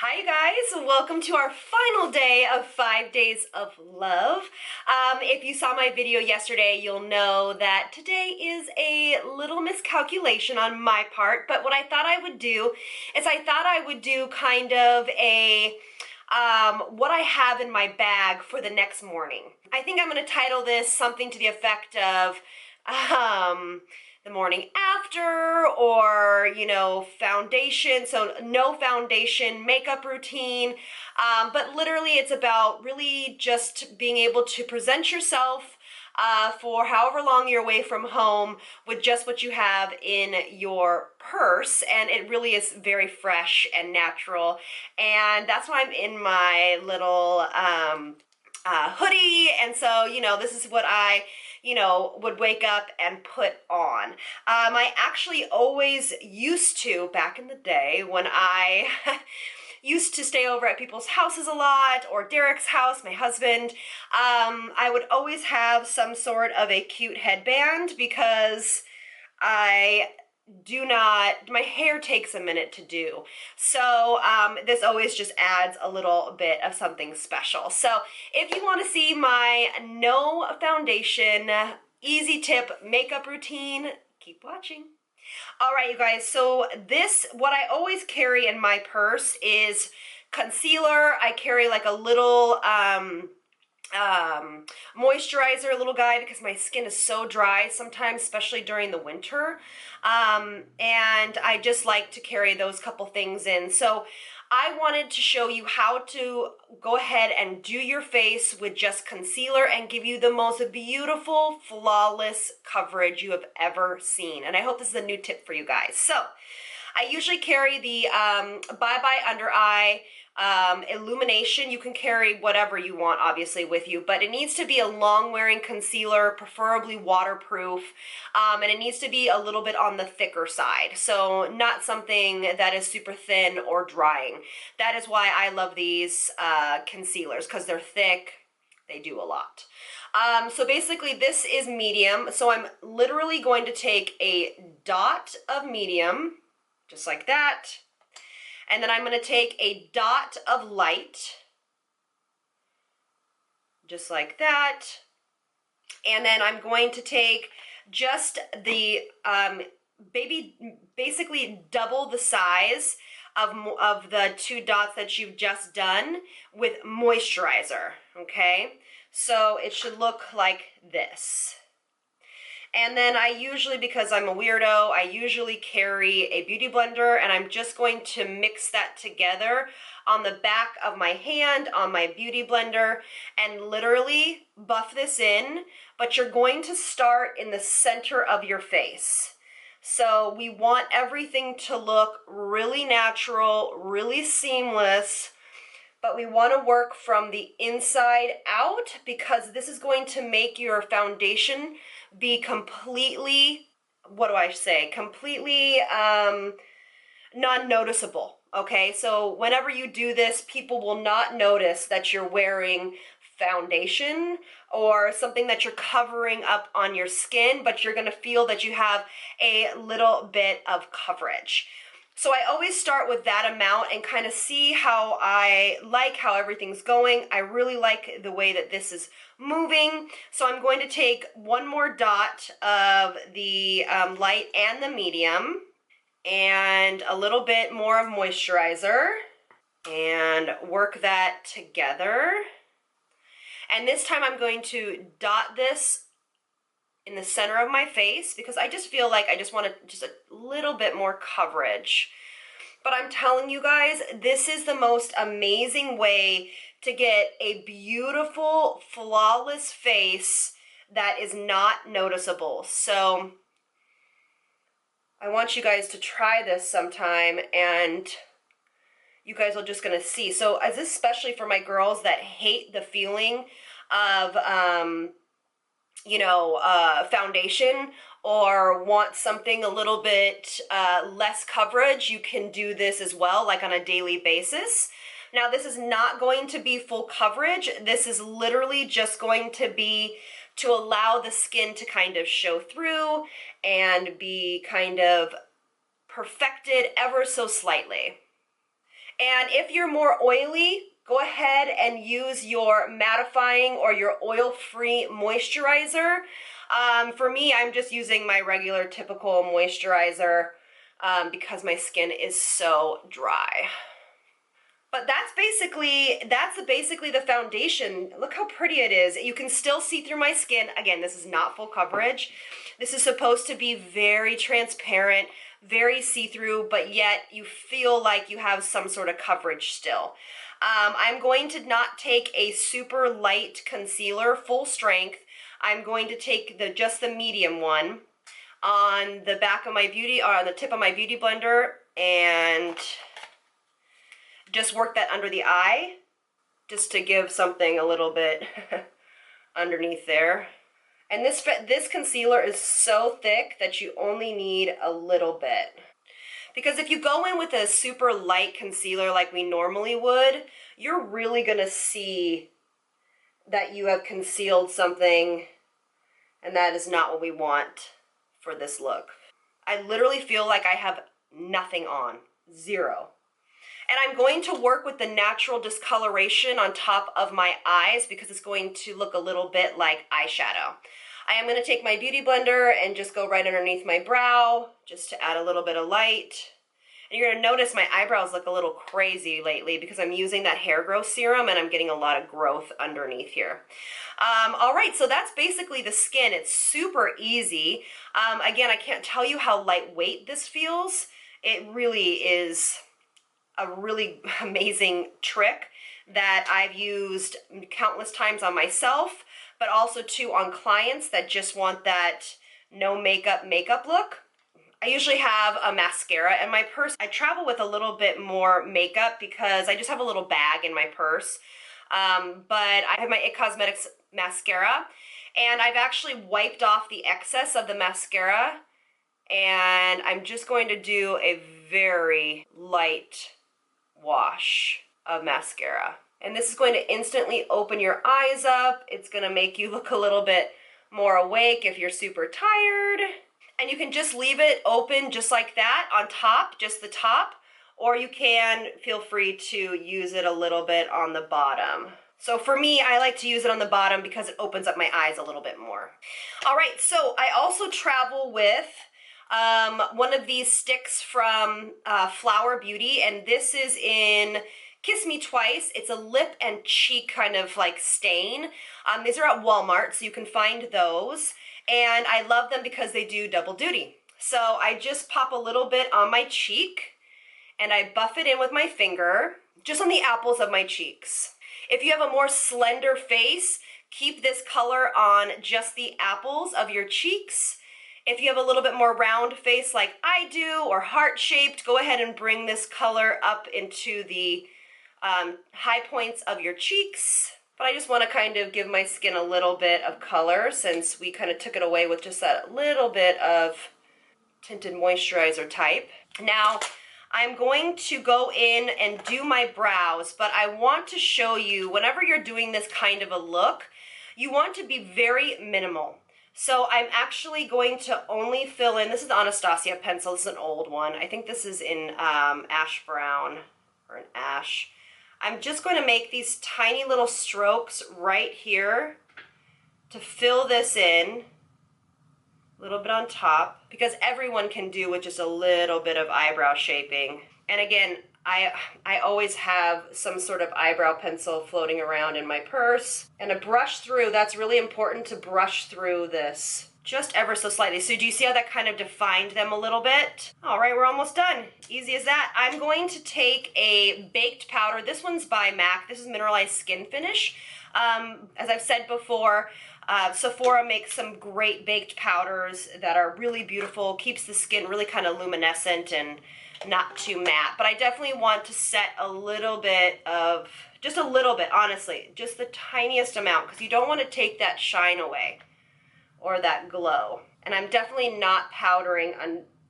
Hi you guys, welcome to our final day of 5 days of love. If you saw my video yesterday, you'll know that today is a little miscalculation on my part, but what I thought I would do is kind of a what I have in my bag for the next morning. I think I'm going to title this something to the effect of the morning after, or foundation, so no foundation makeup routine, but literally it's about really just being able to present yourself for however long you're away from home with just what you have in your purse, and it really is very fresh and natural. And that's why I'm in my little hoodie, and so this is what I would wake up and put on. I actually always used to, back in the day when I used to stay over at people's houses a lot, or Derek's house, my husband, I would always have some sort of a cute headband because my hair takes a minute to do. So this always just adds a little bit of something special. So if you want to see my no foundation, easy tip makeup routine, keep watching. All right, you guys, so what I always carry in my purse is concealer. I carry like a little moisturizer, little guy, because my skin is so dry sometimes, especially during the winter, and I just like to carry those couple things in. So I wanted to show you how to go ahead and do your face with just concealer and give you the most beautiful, flawless coverage you have ever seen. And I hope this is a new tip for you guys. So I usually carry the Bye Bye Under Eye Illumination. You can carry whatever you want, obviously, with you, but it needs to be a long-wearing concealer, preferably waterproof, and it needs to be a little bit on the thicker side, so not something that is super thin or drying. That is why I love these concealers, because they're thick. They do a lot. So basically this is medium, so I'm literally going to take a dot of medium, just like that. And then I'm going to take a dot of light, just like that. And then I'm going to take just the, basically double the size of the two dots that you've just done with moisturizer, okay? So it should look like this. And then I usually, because I'm a weirdo, I usually carry a beauty blender, and I'm just going to mix that together on the back of my hand on my beauty blender and literally buff this in, but you're going to start in the center of your face. So we want everything to look really natural, really seamless, but we want to work from the inside out, because this is going to make your foundation be completely, completely non-noticeable, okay? So whenever you do this, people will not notice that you're wearing foundation or something that you're covering up on your skin, but you're gonna feel that you have a little bit of coverage. So I always start with that amount and kind of see how everything's going. I really like the way that this is moving. So I'm going to take one more dot of the light and the medium and a little bit more of moisturizer and work that together. And this time I'm going to dot this in the center of my face, because I just feel like I just want just a little bit more coverage. But I'm telling you guys, this is the most amazing way to get a beautiful, flawless face that is not noticeable. So I want you guys to try this sometime, and you guys are just gonna see. So as especially for my girls that hate the feeling of foundation, or want something a little bit less coverage, you can do this as well, like on a daily basis. Now this is not going to be full coverage. This is literally just going to be to allow the skin to kind of show through and be kind of perfected ever so slightly. And if you're more oily, go ahead and use your mattifying or your oil-free moisturizer. For me, I'm just using my regular typical moisturizer because my skin is so dry. But that's basically the foundation. Look how pretty it is. You can still see through my skin. Again, this is not full coverage. This is supposed to be very transparent, very see-through, but yet you feel like you have some sort of coverage still. I'm going to not take a super light concealer, full strength. I'm going to take just the medium one on the back of my beauty, or on the tip of my beauty blender, and just work that under the eye, just to give something a little bit underneath there. And this concealer is so thick that you only need a little bit. Because if you go in with a super light concealer like we normally would, you're really gonna see that you have concealed something, and that is not what we want for this look. I literally feel like I have nothing on, zero. And I'm going to work with the natural discoloration on top of my eyes because it's going to look a little bit like eyeshadow. I am going to take my beauty blender and just go right underneath my brow just to add a little bit of light. And you're going to notice my eyebrows look a little crazy lately because I'm using that hair growth serum and I'm getting a lot of growth underneath here. All right, so that's basically the skin. It's super easy. Again, I can't tell you how lightweight this feels. It really is a really amazing trick that I've used countless times on myself, but also too on clients that just want that no makeup look. I usually have a mascara in my purse. I travel with a little bit more makeup because I just have a little bag in my purse. But I have my IT Cosmetics mascara, and I've actually wiped off the excess of the mascara, and I'm just going to do a very light wash of mascara. And this is going to instantly open your eyes up. It's going to make you look a little bit more awake if you're super tired. And you can just leave it open just like that on top, just the top, or you can feel free to use it a little bit on the bottom. So for me, I like to use it on the bottom because it opens up my eyes a little bit more. All right, so I also travel with one of these sticks from Flower Beauty, and this is in Kiss Me Twice. It's a lip and cheek kind of like stain. These are at Walmart, so you can find those. And I love them because they do double duty. So I just pop a little bit on my cheek, and I buff it in with my finger, just on the apples of my cheeks. If you have a more slender face, keep this color on just the apples of your cheeks. If you have a little bit more round face like I do, or heart-shaped, go ahead and bring this color up into the high points of your cheeks. But I just want to kind of give my skin a little bit of color since we kind of took it away with just that little bit of tinted moisturizer type. Now, I'm going to go in and do my brows, but I want to show you, whenever you're doing this kind of a look, you want to be very minimal. So I'm actually going to only fill in, this is the Anastasia pencil, this is an old one. I think this is in ash brown, or an ash. I'm just going to make these tiny little strokes right here to fill this in, a little bit on top, because everyone can do with just a little bit of eyebrow shaping. And again, I always have some sort of eyebrow pencil floating around in my purse. And a brush through, that's really important to brush through this just ever so slightly. So do you see how that kind of defined them a little bit? All right, we're almost done. Easy as that. I'm going to take a baked powder. This one's by MAC. This is Mineralized Skin Finish. As I've said before, Sephora makes some great baked powders that are really beautiful, keeps the skin really kind of luminescent and not too matte. But I definitely want to set a little bit of, just a little bit, honestly, just the tiniest amount, because you don't want to take that shine away or that glow. And I'm definitely not powdering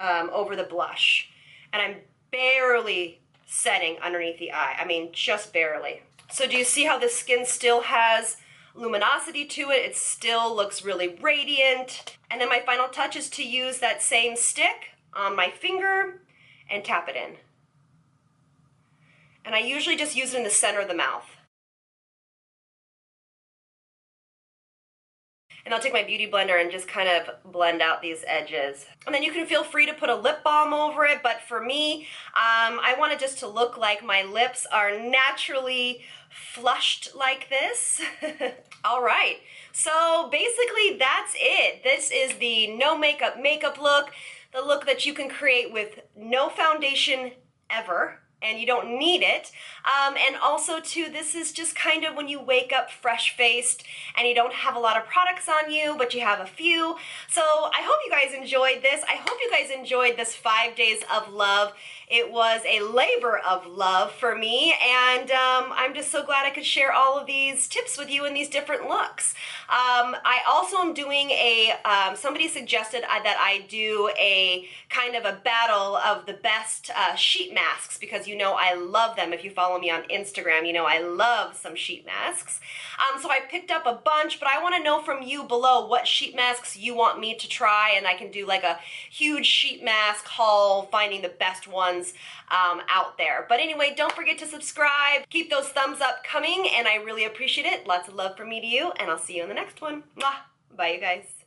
over the blush. And I'm barely setting underneath the eye. I mean, just barely. So do you see how the skin still has luminosity to it? It still looks really radiant. And then my final touch is to use that same stick on my finger and tap it in. And I usually just use it in the center of the mouth. And I'll take my beauty blender and just kind of blend out these edges. And then you can feel free to put a lip balm over it, but for me, I want it just to look like my lips are naturally flushed like this. All right, so basically that's it. This is the no makeup look, the look that you can create with no foundation ever, and you don't need it. And also too, this is just kind of when you wake up fresh-faced and you don't have a lot of products on you, but you have a few. So I hope you guys enjoyed this. I hope you guys enjoyed this 5 days of love. It was a labor of love for me, and I'm just so glad I could share all of these tips with you in these different looks. I also am doing a, somebody suggested that I do a kind of a battle of the best sheet masks, because you know I love them. If you follow me on Instagram, you know I love some sheet masks. So I picked up a bunch, but I want to know from you below what sheet masks you want me to try, and I can do like a huge sheet mask haul, finding the best ones out there. But anyway, don't forget to subscribe. Keep those thumbs up coming, and I really appreciate it. Lots of love from me to you, and I'll see you in the next one. Mwah. Bye, you guys.